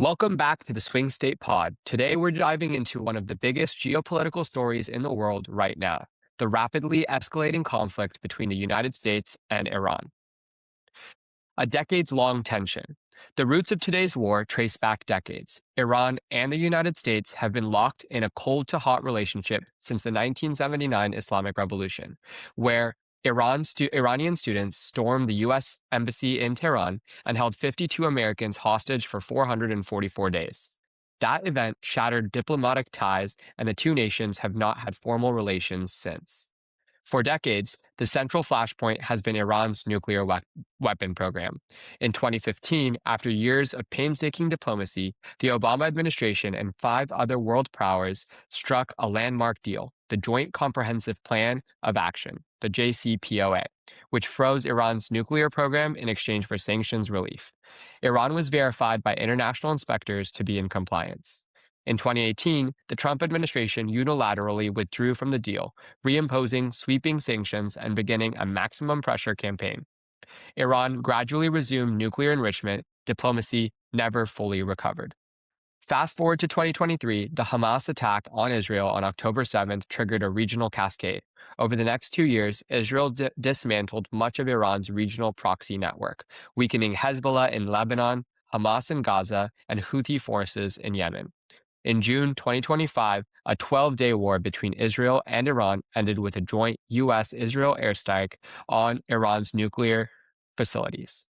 Welcome back to the Swing State Pod. Today, we're diving into one of the biggest geopolitical stories in the world right now, the rapidly escalating conflict between the United States and Iran. A decades long tension. The roots of today's war trace back decades. Iran and the United States have been locked in a cold to hot relationship since the 1979 Islamic Revolution, where Iranian students stormed the U.S. Embassy in Tehran and held 52 Americans hostage for 444 days. That event shattered diplomatic ties, and the two nations have not had formal relations since. For decades, the central flashpoint has been Iran's nuclear weapon program. In 2015, after years of painstaking diplomacy, the Obama administration and five other world powers struck a landmark deal, the Joint Comprehensive Plan of Action, the JCPOA, which froze Iran's nuclear program in exchange for sanctions relief. Iran was verified by international inspectors to be in compliance. In 2018, the Trump administration unilaterally withdrew from the deal, reimposing sweeping sanctions and beginning a maximum pressure campaign. Iran gradually resumed nuclear enrichment, diplomacy never fully recovered. Fast forward to 2023, the Hamas attack on Israel on October 7th triggered a regional cascade. Over the next 2 years, Israel dismantled much of Iran's regional proxy network, weakening Hezbollah in Lebanon, Hamas in Gaza, and Houthi forces in Yemen. In June 2025, a 12-day war between Israel and Iran ended with a joint U.S.-Israel airstrike on Iran's nuclear facilities.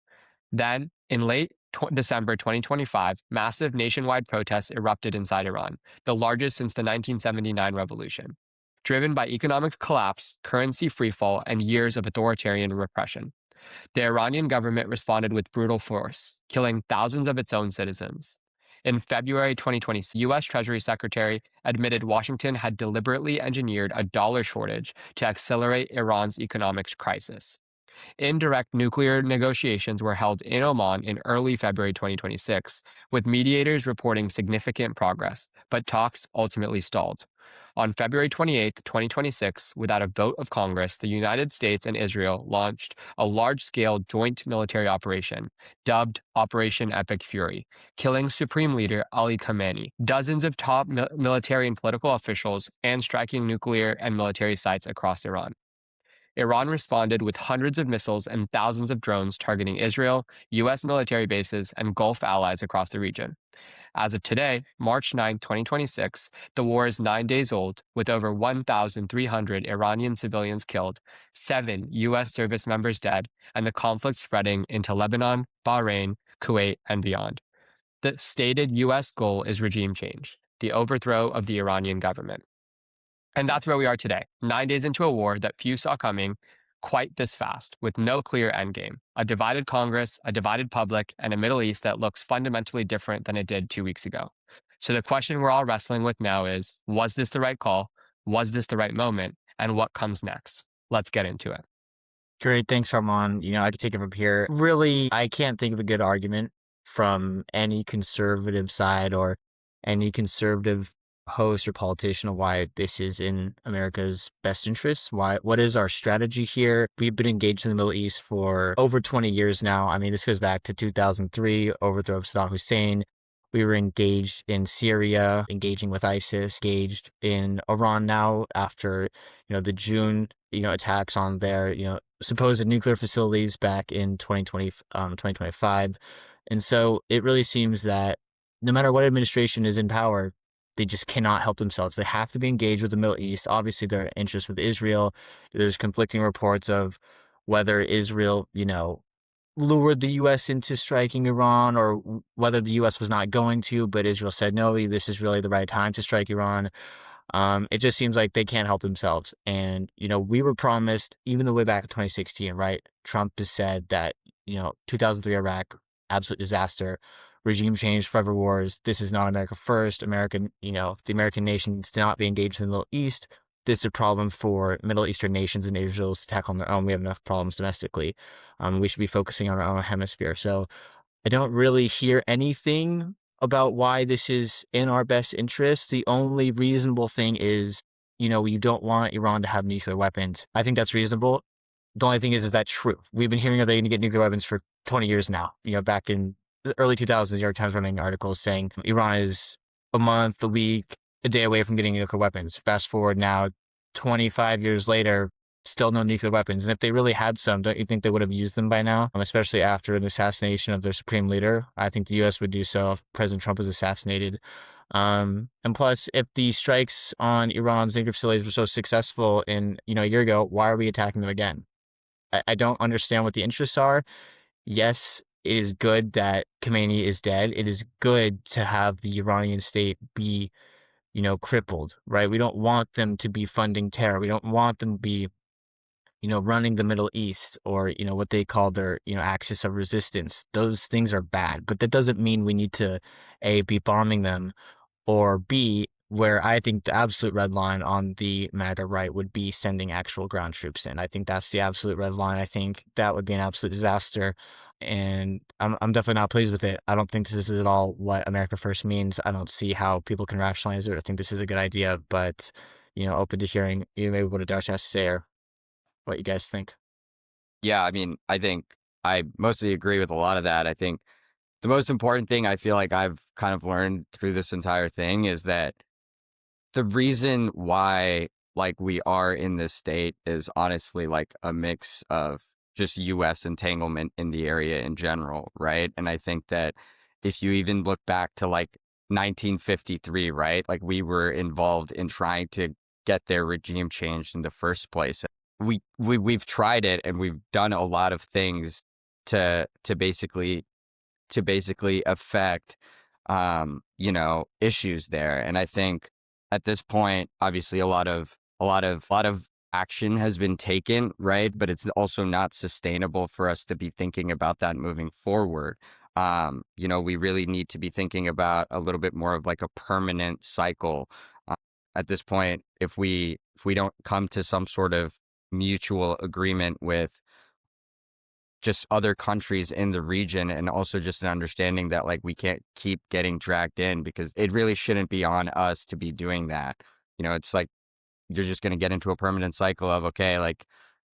Then, in late December 2025, massive nationwide protests erupted inside Iran, the largest since the 1979 revolution, driven by economic collapse, currency freefall, and years of authoritarian repression. The Iranian government responded with brutal force, killing thousands of its own citizens. In February 2020, U.S. Treasury Secretary admitted Washington had deliberately engineered a dollar shortage to accelerate Iran's economic crisis. Indirect nuclear negotiations were held in Oman in early February 2026, with mediators reporting significant progress, but talks ultimately stalled. On February 28, 2026, without a vote of Congress, the United States and Israel launched a large-scale joint military operation, dubbed Operation Epic Fury, killing Supreme Leader Ali Khamenei, dozens of top military and political officials, and striking nuclear and military sites across Iran. Iran responded with hundreds of missiles and thousands of drones targeting Israel, U.S. military bases, and Gulf allies across the region. As of today, March 9, 2026, the war is 9 days old, with over 1,300 Iranian civilians killed, 7 U.S. service members dead, and the conflict spreading into Lebanon, Bahrain, Kuwait, and beyond. The stated U.S. goal is regime change, the overthrow of the Iranian government. And that's where we are today, 9 days into a war that few saw coming quite this fast, with no clear endgame, a divided Congress, a divided public, and a Middle East that looks fundamentally different than it did 2 weeks ago. So the question we're all wrestling with now is, was this the right call? Was this the right moment? And what comes next? Let's get into it. Great. Thanks, Armand. I could take it from here. Really, I can't think of a good argument from any conservative side or any conservative host or politician of why this is in America's best interests. What is our strategy here? We've been engaged in the Middle East for over 20 years now. I mean, this goes back to 2003, overthrow of Saddam Hussein. We were engaged in Syria, engaging with ISIS, engaged in Iran now after, the June, attacks on their, supposed nuclear facilities back in 2025. And so it really seems that no matter what administration is in power, they just cannot help themselves. They have to be engaged with the Middle East. Obviously, their interest with Israel. There's conflicting reports of whether Israel, lured the U.S. into striking Iran, or whether the U.S. was not going to, but Israel said, no, this is really the right time to strike Iran. It just seems like they can't help themselves. And, we were promised, even the way back in 2016, right? Trump has said that, 2003 Iraq, absolute disaster, regime change, forever wars. This is not America first. The American nation needs to not be engaged in the Middle East. This is a problem for Middle Eastern nations and Israel to tackle on their own. We have enough problems domestically. We should be focusing on our own hemisphere. So I don't really hear anything about why this is in our best interest. The only reasonable thing is, you don't want Iran to have nuclear weapons. I think that's reasonable. The only thing is that true? We've been hearing that they're going to get nuclear weapons for 20 years now. Back in the early 2000s, New York Times running articles saying Iran is a month, a week, a day away from getting nuclear weapons. Fast forward now, 25 years later, still no nuclear weapons. And if they really had some, don't you think they would have used them by now? Especially after the assassination of their supreme leader. I think the U.S. would do so if President Trump was assassinated. And plus, if the strikes on Iran's nuclear facilities were so successful a year ago, why are we attacking them again? I don't understand what the interests are. Yes, it is good that Khamenei is dead. It is good to have the Iranian state be, crippled, right? We don't want them to be funding terror. We don't want them to be, running the Middle East or, what they call their, axis of resistance. Those things are bad, but that doesn't mean we need to, A, be bombing them, or B, where I think the absolute red line on the MAGA right would be sending actual ground troops in. I think that's the absolute red line. I think that would be an absolute disaster. And I'm definitely not pleased with it. I don't think this is at all what America First means. I don't see how people can rationalize it. I think this is a good idea, but open to hearing maybe what Darsh has to say or what you guys think. Yeah, I mean, I think I mostly agree with a lot of that. I think the most important thing I feel like I've kind of learned through this entire thing is that the reason why like we are in this state is honestly like a mix of just US entanglement in the area in general, right? And I think that if you even look back to like 1953, right? Like we were involved in trying to get their regime changed in the first place. We've tried it and we've done a lot of things to basically affect issues there. And I think at this point, obviously a lot of action has been taken, right? But it's also not sustainable for us to be thinking about that moving forward. We really need to be thinking about a little bit more of like a permanent cycle. Uh, at this point, if we don't come to some sort of mutual agreement with just other countries in the region, and also just an understanding that like we can't keep getting dragged in, because it really shouldn't be on us to be doing that. It's like you're just going to get into a permanent cycle of, okay, like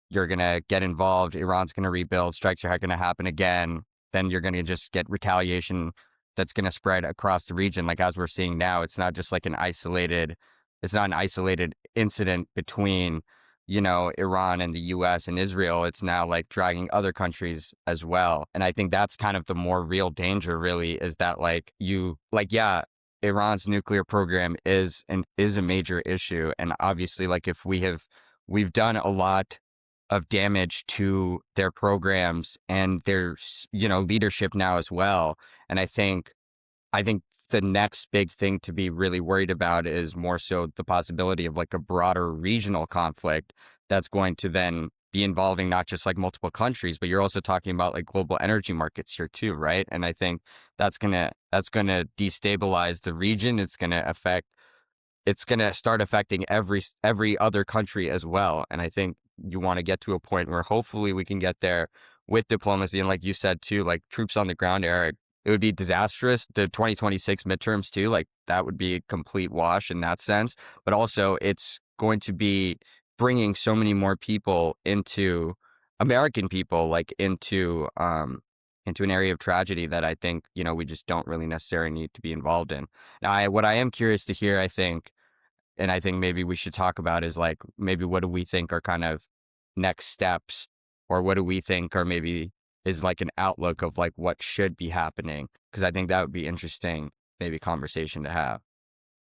you're going to get involved, Iran's going to rebuild, strikes are going to happen again, then you're going to just get retaliation that's going to spread across the region. Like as we're seeing now, it's not an isolated incident between Iran and the US and Israel. It's now like dragging other countries as well. And I think that's kind of the more real danger, really, is that yeah, Iran's nuclear program is a major issue. And obviously, like if we've done a lot of damage to their programs and their leadership now as well. And I think the next big thing to be really worried about is more so the possibility of like a broader regional conflict that's going to then be involving not just like multiple countries, but you're also talking about like global energy markets here too, right? And I think that's gonna destabilize the region. It's gonna start affecting every other country as well. And I think you want to get to a point where hopefully we can get there with diplomacy, and like you said too, like troops on the ground, Eric. It would be disastrous. The 2026 midterms too, like that would be a complete wash in that sense. But also it's going to be bringing so many more people into American people, like into an area of tragedy that I think, we just don't really necessarily need to be involved in. Now, what I am curious to hear, I think, and I think maybe we should talk about is like, maybe what do we think are kind of next steps, or what do we think are maybe is like an outlook of like what should be happening? Because I think that would be interesting, maybe conversation to have.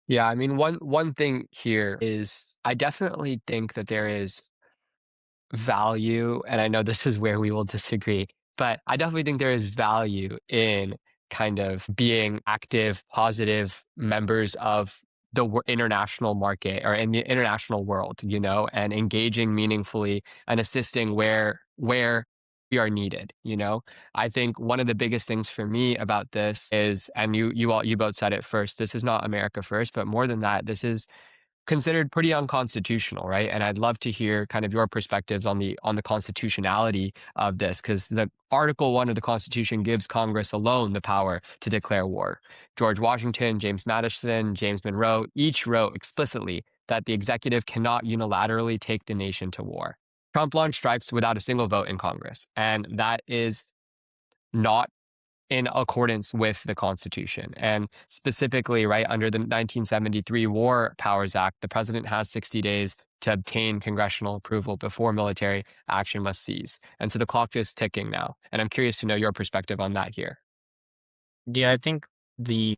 Yeah, I mean, one thing here is I definitely think that there is value, and I know this is where we will disagree, but I definitely think there is value in kind of being active, positive members of the international market or in the international world, and engaging meaningfully and assisting where we are needed. I think one of the biggest things for me about this is, and you both said it first, this is not America first, but more than that, this is considered pretty unconstitutional, right? And I'd love to hear kind of your perspectives on the constitutionality of this, because the Article 1 of the Constitution gives Congress alone the power to declare war. George Washington, James Madison, James Monroe each wrote explicitly that the executive cannot unilaterally take the nation to war. Trump launched strikes without a single vote in Congress, and that is not in accordance with the Constitution. And specifically, right, under the 1973 War Powers Act, the president has 60 days to obtain congressional approval before military action must cease. And so the clock is ticking now. And I'm curious to know your perspective on that here. Yeah, I think the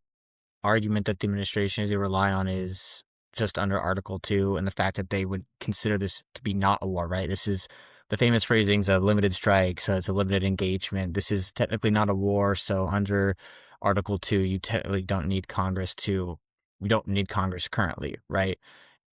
argument that the administration is going to rely on is just under Article 2 and the fact that they would consider this to be not a war, right? This is the famous phrasings of limited strikes, it's a limited engagement. This is technically not a war, so under Article 2, you technically don't need Congress we don't need Congress currently, right?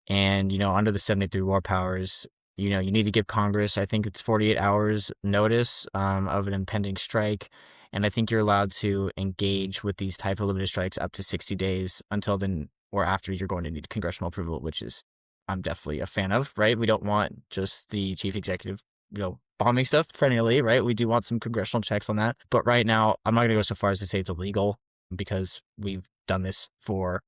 And, under the 73 war powers, you need to give Congress, I think it's 48 hours notice of an impending strike. And I think you're allowed to engage with these type of limited strikes up to 60 days until then or after you're going to need congressional approval, which is I'm definitely a fan of, right? We don't want just the chief executive, bombing stuff perennially, right? We do want some congressional checks on that. But right now, I'm not going to go so far as to say it's illegal because we've done this for,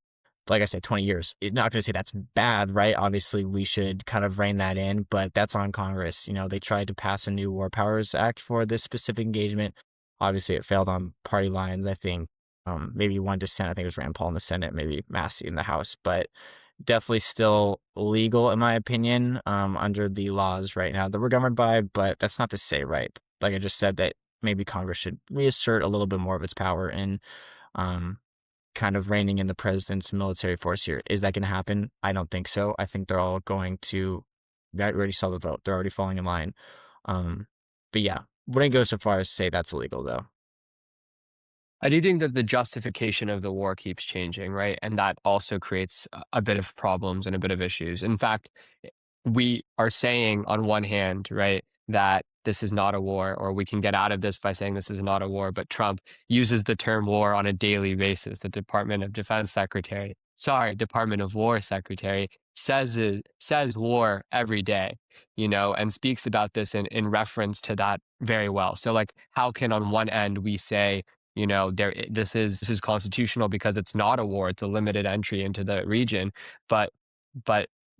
like I said, 20 years. I'm not going to say that's bad, right? Obviously, we should kind of rein that in, but that's on Congress. They tried to pass a new War Powers Act for this specific engagement. Obviously, it failed on party lines, I think. Maybe one dissent, I think it was Rand Paul in the Senate, maybe Massey in the House, but definitely still legal, in my opinion, under the laws right now that we're governed by. But that's not to say, right, like I just said, that maybe Congress should reassert a little bit more of its power in kind of reining in the president's military force here. Is that going to happen? I don't think so. I think they're all going to, I already saw the vote. They're already falling in line. But yeah, wouldn't go so far as to say that's illegal, though. I do think that the justification of the war keeps changing, right? And that also creates a bit of problems and a bit of issues. In fact, we are saying on one hand, right, that this is not a war, or we can get out of this by saying this is not a war, but Trump uses the term war on a daily basis. The Department of War Secretary says war every day, and speaks about this in reference to that very well. So like, how can on one end we say, this is constitutional because it's not a war, it's a limited entry into the region, but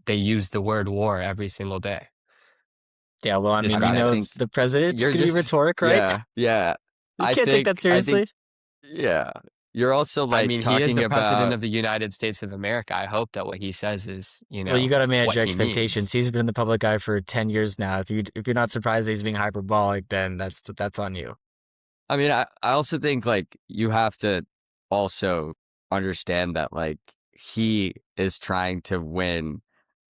they use the word war every single day. Yeah, well, I mean, think the president's you're going to be just rhetoric, right? yeah. You I can't take that seriously. Yeah. You're also I mean, he is talking the president about of the United States of America. I hope that what he says is, Well, you got to manage what your he expectations. means. He's been in the public eye for 10 years now. If you're not surprised that he's being hyperbolic, then that's on you. I mean, I also think you have to also understand that he is trying to win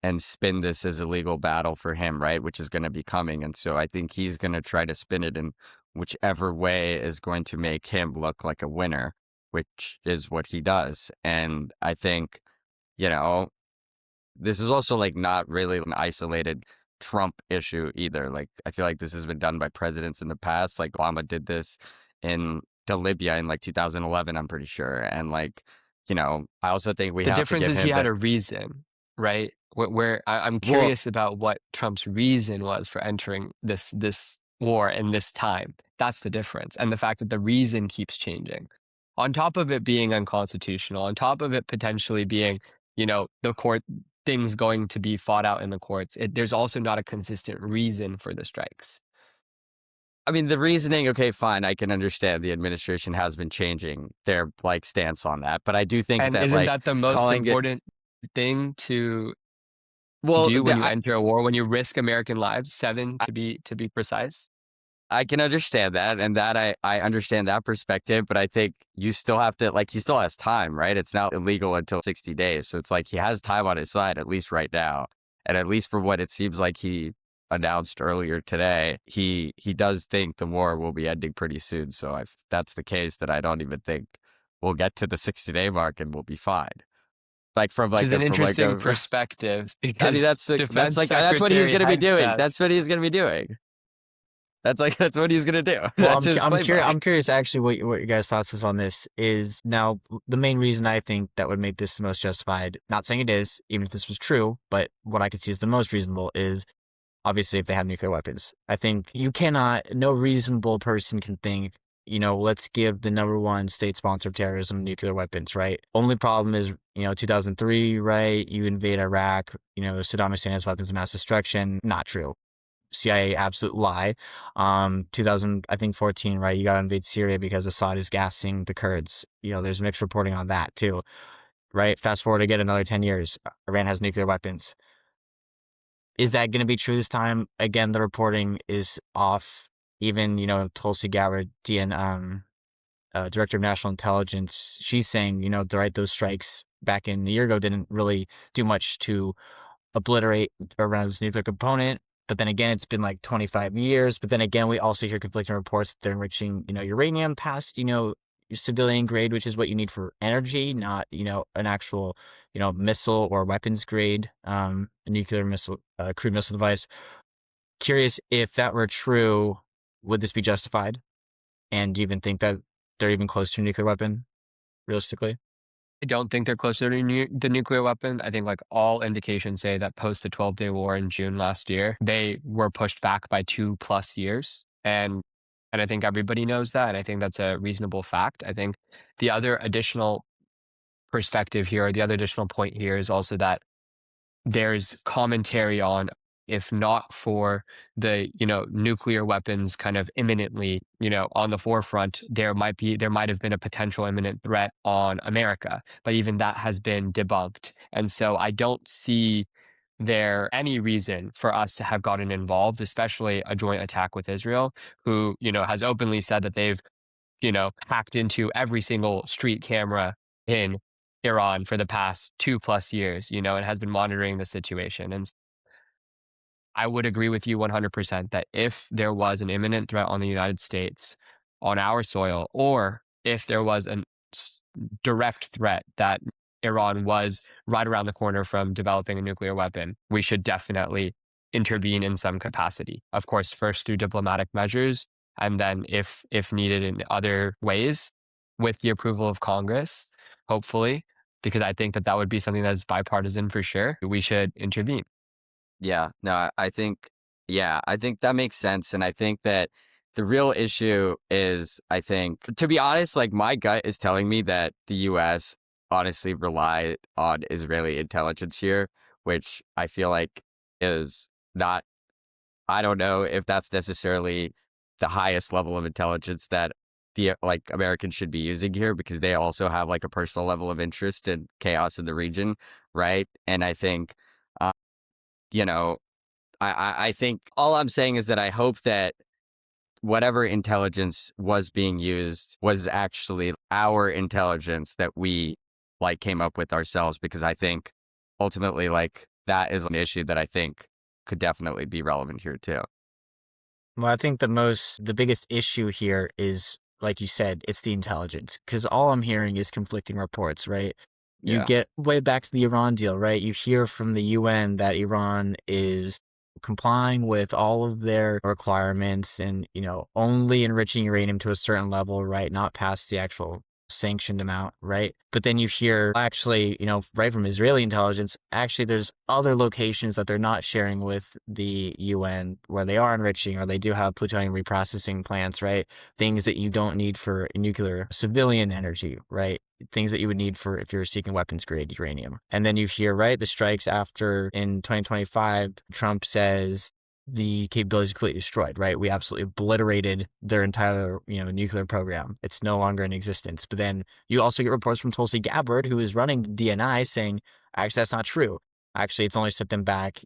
and spin this as a legal battle for him, right? Which is going to be coming. And so I think he's going to try to spin it in whichever way is going to make him look like a winner, which is what he does. And I think, this is also not really an isolated Trump issue either. I feel like this has been done by presidents in the past. Obama did this to Libya in 2011, I'm pretty sure. And I also think we The have to difference give is him he had that. a reason, right? I'm Well, curious about what Trump's reason was for entering this war in this time. That's the difference, and the fact that the reason keeps changing. On top of it being unconstitutional, on top of it potentially being, the court things going to be fought out in the courts, there's also not a consistent reason for the strikes. I mean, the reasoning, okay, fine. I can understand the administration has been changing their stance on that. But I do think And that isn't that the most calling it, important thing to well, do when you enter a war, when you risk American lives, 7 to be precise? I can understand that. And that I understand that perspective. But I think you still have to, he still has time, right? It's not illegal until 60 days. So it's he has time on his side, at least right now. And at least for what it seems like he announced earlier today, he does think the war will be ending pretty soon. So if that's the case, then I don't even think we'll get to the 60-day mark and we'll be fine. From Which is an interesting a perspective, I mean, because that's Defense that's what he's Secretary going to be had doing. said, That's what he's going to be doing. That's what he's going to do. Well, That's his I'm playbook. curious actually what your guys' thoughts is on this. Is now the main reason I think that would make this the most justified, not saying it is, even if this was true, but what I could see is the most reasonable is obviously if they have nuclear weapons. I think no reasonable person can think, let's give the number one state sponsor of terrorism nuclear weapons, right? Only problem is, 2003, right? You invade Iraq, Saddam Hussein has weapons of mass destruction. Not true. CIA absolute lie. 2000, I think 14, right? You got to invade Syria because Assad is gassing the Kurds. There's mixed reporting on that too, right? Fast forward again another 10 years, Iran has nuclear weapons. Is that going to be true this time? Again, the reporting is off. Even, Tulsi Gabbard, Director of National Intelligence, she's saying, those strikes back in a year ago didn't really do much to obliterate Iran's nuclear component. But then again, it's been like 25 years. But then again, we also hear conflicting reports that they're enriching, uranium past, your civilian grade, which is what you need for energy, not, an actual, missile or weapons grade, a nuclear missile, crude missile device. Curious if that were true, would this be justified? And do you even think that they're even close to a nuclear weapon, realistically? I don't think they're closer to the nuclear weapon. I think like all indications say that post the 12-day war in June last year, they were pushed back by 2+ years. And I think everybody knows that. And I think that's a reasonable fact. I think the other additional perspective here, or the other additional point here is also that there's commentary on, if not for the nuclear weapons kind of imminently on the forefront, there might have been a potential imminent threat on America, but even that has been debunked. And so I don't see there any reason for us to have gotten involved, especially a joint attack with Israel, who has openly said that they've hacked into every single street camera in Iran for the past 2+ years, and has been monitoring the situation. And I would agree with you 100% that if there was an imminent threat on the United States on our soil, or if there was a direct threat that Iran was right around the corner from developing a nuclear weapon, we should definitely intervene in some capacity. Of course, first through diplomatic measures, and then if needed in other ways, with the approval of Congress, hopefully, because I think that would be something that's bipartisan for sure. We should intervene. Yeah, no, I think that makes sense. And I think that the real issue is, I think, to be honest, like my gut is telling me that the US honestly relied on Israeli intelligence here, which I feel like is not, I don't know if that's necessarily the highest level of intelligence that the Americans should be using here, because they also have like a personal level of interest in chaos in the region, right? And I think, uh, you know, I think all I'm saying is that I hope that whatever intelligence was being used was actually our intelligence that we came up with ourselves, because I think ultimately that is an issue that I think could definitely be relevant here too. Well, I think the biggest issue here is, like you said, it's the intelligence. Because all I'm hearing is conflicting reports, right? You Yeah. get way back to the Iran deal, right? You hear from the UN that Iran is complying with all of their requirements and, only enriching uranium to a certain level, right? Not past the actual sanctioned amount, right? But then you hear actually, right from Israeli intelligence, actually there's other locations that they're not sharing with the UN where they are enriching, or they do have plutonium reprocessing plants, right? Things that you don't need for nuclear civilian energy, right? Things that you would need for if you're seeking weapons grade uranium. And then you hear, right, the strikes after in 2025, Trump says the capability is completely destroyed, right? We absolutely obliterated their entire, nuclear program. It's no longer in existence. But then you also get reports from Tulsi Gabbard, who is running DNI, saying, actually, that's not true. Actually, it's only set them back,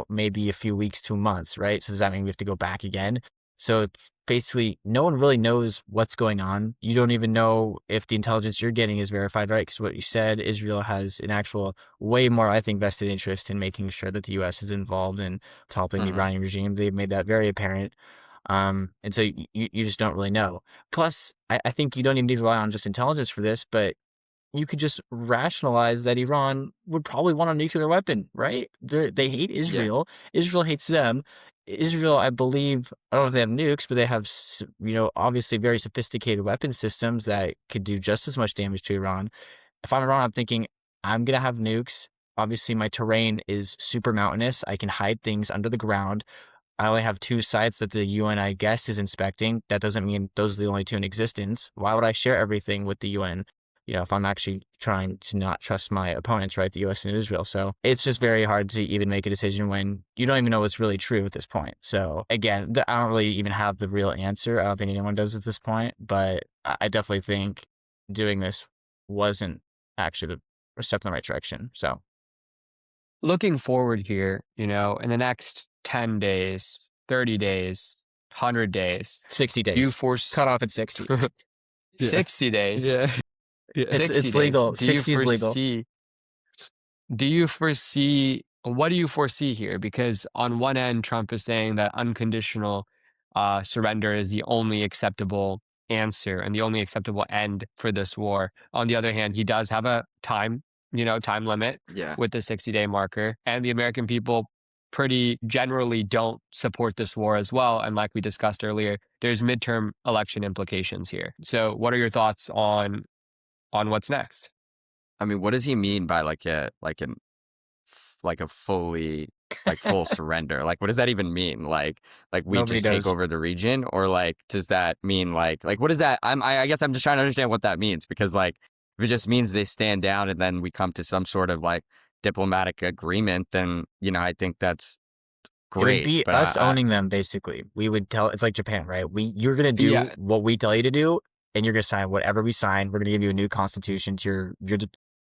maybe a few weeks to months, right? So does that mean we have to go back again? So basically, no one really knows what's going on. You don't even know if the intelligence you're getting is verified, right? Because what you said, Israel has an actual way more, I think, vested interest in making sure that the U.S. is involved in toppling the Mhm. Iranian regime. They've made that very apparent. And so you just don't really know. Plus, I think you don't even need to rely on just intelligence for this, but you could just rationalize that Iran would probably want a nuclear weapon, right? They hate Yeah. Israel. Israel hates them. Israel, I believe, I don't know if they have nukes, but they have, obviously very sophisticated weapon systems that could do just as much damage to Iran. If I'm Iran, I'm thinking, I'm going to have nukes. Obviously, my terrain is super mountainous. I can hide things under the ground. I only have 2 sites that the UN, I guess, is inspecting. That doesn't mean those are the only 2 in existence. Why would I share everything with the UN? if I'm actually trying to not trust my opponents, right, the US and Israel. So it's just very hard to even make a decision when you don't even know what's really true at this point. So again, I don't really even have the real answer. I don't think anyone does at this point, but I definitely think doing this wasn't actually a step in the right direction. So Looking forward here, in the next 10 days, 30 days, 100 days, 60 do you days. Cut force off at 60. Yeah. 60 days? Yeah. Yeah. 60 It's days. legal. 60 is legal. What do you foresee here? Because on one end, Trump is saying that unconditional surrender is the only acceptable answer and the only acceptable end for this war. On the other hand, he does have a time limit Yeah. with the 60-day marker, and the American people pretty generally don't support this war as well. And like we discussed earlier, there's midterm election implications here. So what are your thoughts on what's next? I mean, what does he mean by like a fully like full surrender? Like, what does that even mean? Like we Nobody just take does. over the region, or like does that mean like what is that? I guess I'm just trying to understand what that means, because like if it just means they stand down and then we come to some sort of like diplomatic agreement, then I think that's It would great. be But us owning them, basically. We would tell, it's like Japan, right? You're going to do Yeah, what we tell you to do, and you're going to sign whatever we sign. We're going to give you a new constitution to your yeah,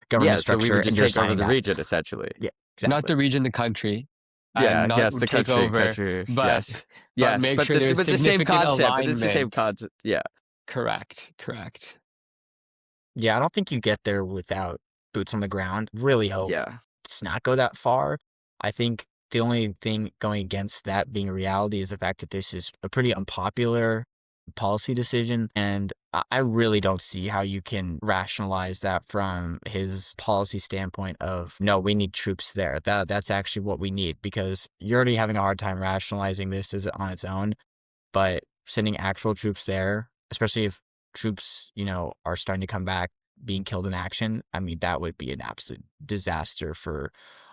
government so we structure, would and just you're take over signing the that. region essentially. Yeah, not exactly. the region, the country, and Yeah, not yes, the take country, over, but yes, but yes, make sure there's but the same significant concept, but it's the same alignment. concept. Yeah, Correct, correct. Yeah, I don't think you get there without boots on the ground. Really hope yeah, it's not go that far. I think the only thing going against that being a reality is the fact that this is a pretty unpopular policy decision. And I really don't see how you can rationalize that from his policy standpoint of, no, we need troops there. That's actually what we need, because you're already having a hard time rationalizing this as on its own. But sending actual troops there, especially if troops, are starting to come back, being killed in action, I mean, that would be an absolute disaster for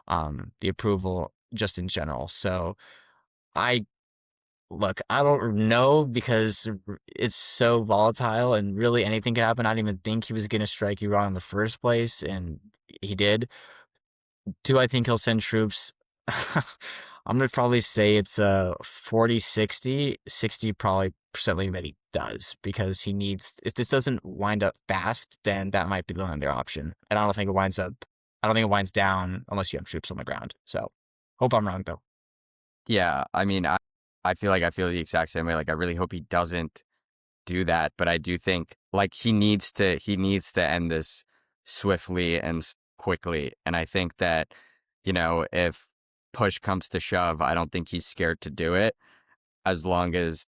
the approval just in general. So I I don't know, because it's so volatile and really anything could happen. I didn't even think he was going to strike Iran in the first place, and he did. Do I think he'll send troops? I'm going to probably say it's a 40-60, 60 probably percently that he does, because he needs, if this doesn't wind up fast, then that might be the only other option. And I don't think it winds down unless you have troops on the ground. So hope I'm wrong though. yeah. I mean, I feel the exact same way. Like, I really hope he doesn't do that, but I do think like he needs to end this swiftly and quickly. And I think that if push comes to shove, I don't think he's scared to do it, as long as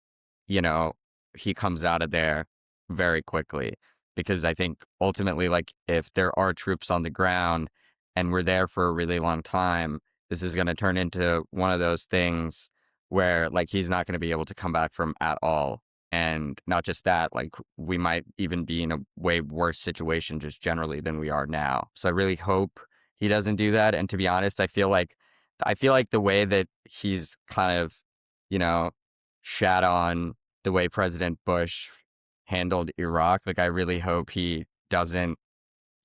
you know he comes out of there very quickly. Because I think ultimately, like, if there are troops on the ground and we're there for a really long time, this is going to turn into one of those things where like he's not going to be able to come back from at all. And not just that, like we might even be in a way worse situation just generally than we are now. So I really hope he doesn't do that. And to be honest, I feel like the way that he's kind of, you know, shat on the way President Bush handled Iraq, like I really hope he doesn't,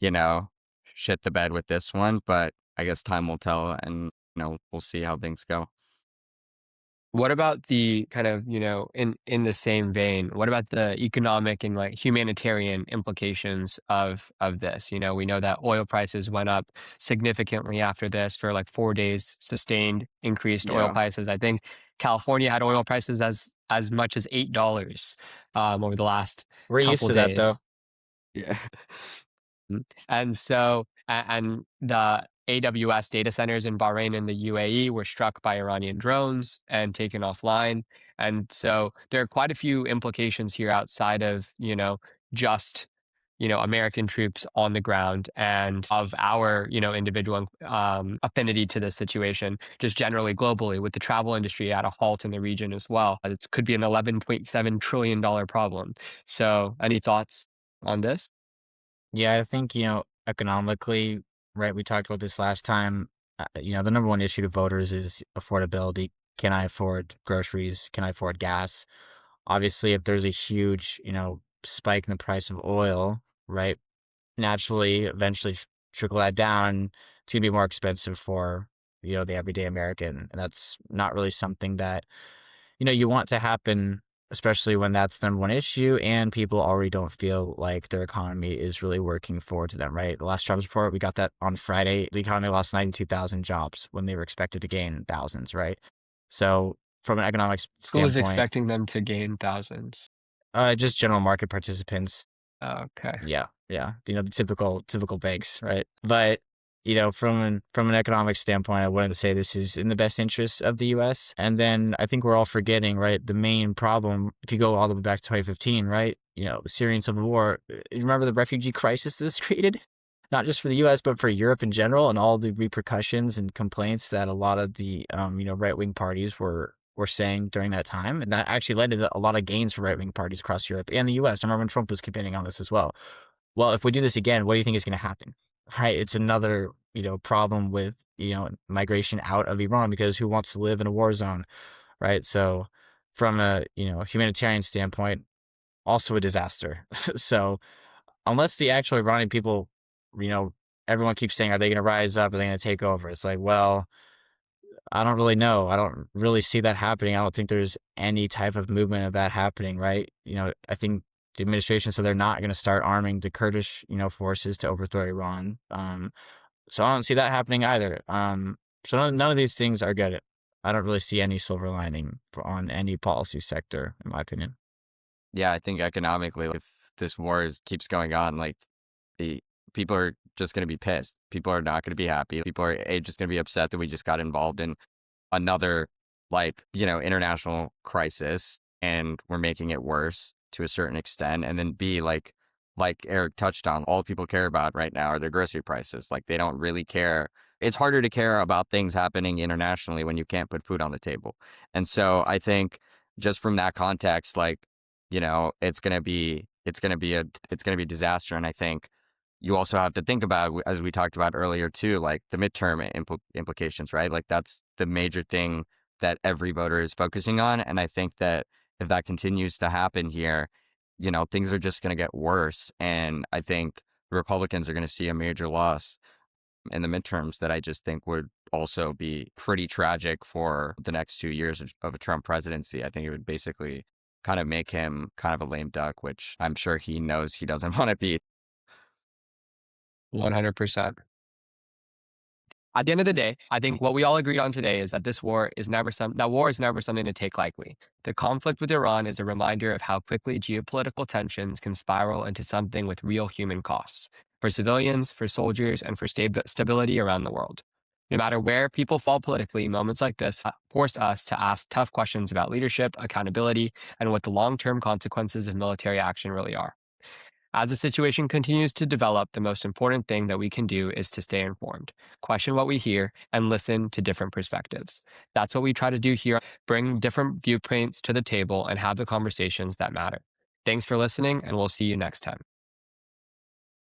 you know, shit the bed with this one. But I guess time will tell, and we'll see how things go. What about the kind of, in the same vein, what about the economic and like humanitarian implications of this? We know that oil prices went up significantly after this for like 4 days, sustained increased oil Yeah. prices. I think California had oil prices as much as $8 over the last We're used couple to that though. days. Yeah. And so, and the AWS data centers in Bahrain and the UAE were struck by Iranian drones and taken offline. And so there are quite a few implications here outside of, just, American troops on the ground and of our, individual affinity to this situation, just generally globally with the travel industry at a halt in the region as well. It could be an $11.7 trillion problem. So any thoughts on this? Yeah, I think, economically, right, we talked about this last time. The number one issue to voters is affordability. Can I afford groceries? Can I afford gas? Obviously, if there's a huge, spike in the price of oil, right, naturally eventually trickle that down. It's gonna be more expensive for, the everyday American, and that's not really something that, you want to happen, especially when that's the number one issue and people already don't feel like their economy is really working forward to them, right? The last jobs report, we got that on Friday. The economy lost 92,000 jobs when they were expected to gain thousands, right? So from an economics Who was standpoint, expecting them to gain thousands? just general market participants. Okay. Yeah, yeah. The typical banks, right? But from an economic standpoint, I wouldn't say this is in the best interest of the U.S. And then I think we're all forgetting, right? The main problem, if you go all the way back to 2015, right? The Syrian civil war. You remember the refugee crisis this created, not just for the U.S. but for Europe in general, and all the repercussions and complaints that a lot of the right wing parties were saying during that time, and that actually led to a lot of gains for right wing parties across Europe and the U.S. I remember when Trump was campaigning on this as well. Well, if we do this again, what do you think is going to happen? Right, it's another problem with migration out of Iran, because who wants to live in a war zone, right? So, from a humanitarian standpoint, also a disaster. So, unless the actual Iranian people, you know, everyone keeps saying, are they going to rise up? Are they going to take over? It's like, well, I don't really know. I don't really see that happening. I don't think there's any type of movement of that happening, right? I think the administration said they're not going to start arming the Kurdish, forces to overthrow Iran. So I don't see that happening either. So none of these things are good. I don't really see any silver lining on any policy sector, in my opinion. Yeah, I think economically, if this war keeps going on, like the people are just going to be pissed. People are not going to be happy. People are just going to be upset that we just got involved in another, international crisis, and we're making it worse to a certain extent. And then B, like Eric touched on, all people care about right now are their grocery prices. Like, they don't really care. It's harder to care about things happening internationally when you can't put food on the table. And so I think just from that context, it's gonna be a disaster. And I think you also have to think about, as we talked about earlier too, like the midterm implications, right? Like, that's the major thing that every voter is focusing on. And I think that if that continues to happen here, things are just going to get worse. And I think the Republicans are going to see a major loss in the midterms that I just think would also be pretty tragic for the next 2 years of a Trump presidency. I think it would basically kind of make him kind of a lame duck, which I'm sure he knows he doesn't want to be. 100%. At the end of the day, I think what we all agreed on today is that war is never something to take lightly. The conflict with Iran is a reminder of how quickly geopolitical tensions can spiral into something with real human costs for civilians, for soldiers, and for stability around the world. No matter where people fall politically, moments like this force us to ask tough questions about leadership, accountability, and what the long-term consequences of military action really are. As the situation continues to develop, the most important thing that we can do is to stay informed, question what we hear, and listen to different perspectives. That's what we try to do here, bring different viewpoints to the table and have the conversations that matter. Thanks for listening, and we'll see you next time.